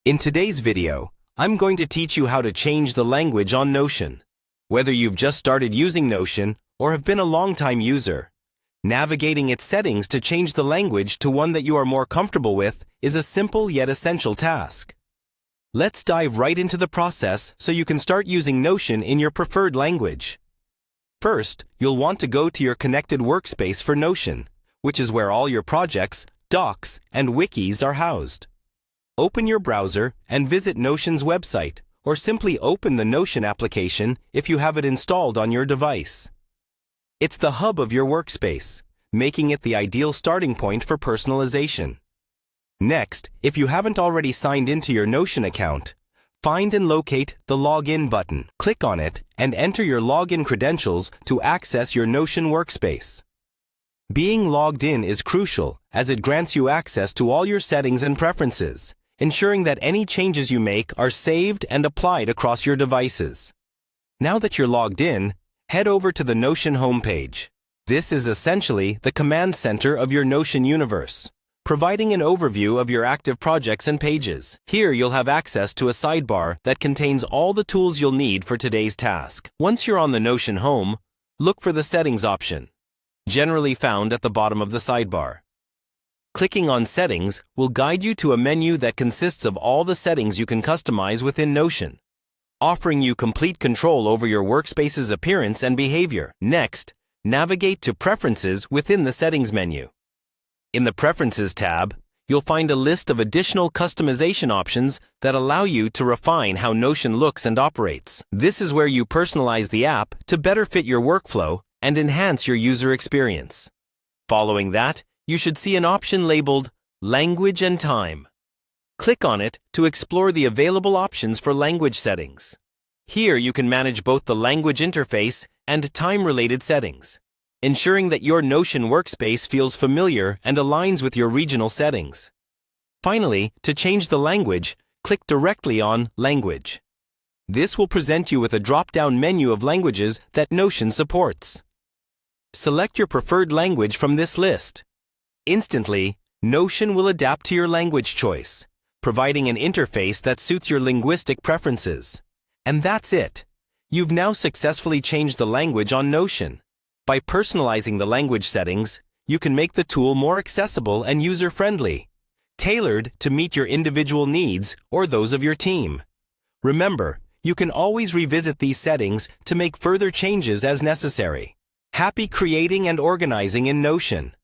In today's video, I'm going to teach you how to change the language on Notion. Whether you've just started using Notion or have been a long-time user, navigating its settings to change the language to one that you are more comfortable with is a simple yet essential task. Let's dive right into the process so you can start using Notion in your preferred language. First, you'll want to go to your connected workspace for Notion, which is where all your projects, docs, and wikis are housed. Open your browser and visit Notion's website, or simply open the Notion application if you have it installed on your device. It's the hub of your workspace, making it the ideal starting point for personalization. Next, if you haven't already signed into your Notion account, find and locate the Login button. Click on it and enter your login credentials to access your Notion workspace. Being logged in is crucial as it grants you access to all your settings and preferences, ensuring that any changes you make are saved and applied across your devices. Now that you're logged in, head over to the Notion homepage. This is essentially the command center of your Notion universe, providing an overview of your active projects and pages. Here you'll have access to a sidebar that contains all the tools you'll need for today's task. Once you're on the Notion home, look for the Settings option, generally found at the bottom of the sidebar. Clicking on Settings will guide you to a menu that consists of all the settings you can customize within Notion, offering you complete control over your workspace's appearance and behavior. Next, navigate to Preferences within the Settings menu. In the Preferences tab, you'll find a list of additional customization options that allow you to refine how Notion looks and operates. This is where you personalize the app to better fit your workflow and enhance your user experience. Following that, you should see an option labeled Language and Time. Click on it to explore the available options for language settings. Here you can manage both the language interface and time-related settings, ensuring that your Notion workspace feels familiar and aligns with your regional settings. Finally, to change the language, click directly on Language. This will present you with a drop-down menu of languages that Notion supports. Select your preferred language from this list. Instantly, Notion will adapt to your language choice, providing an interface that suits your linguistic preferences. And that's it. You've now successfully changed the language on Notion. By personalizing the language settings, you can make the tool more accessible and user-friendly, tailored to meet your individual needs or those of your team. Remember, you can always revisit these settings to make further changes as necessary. Happy creating and organizing in Notion.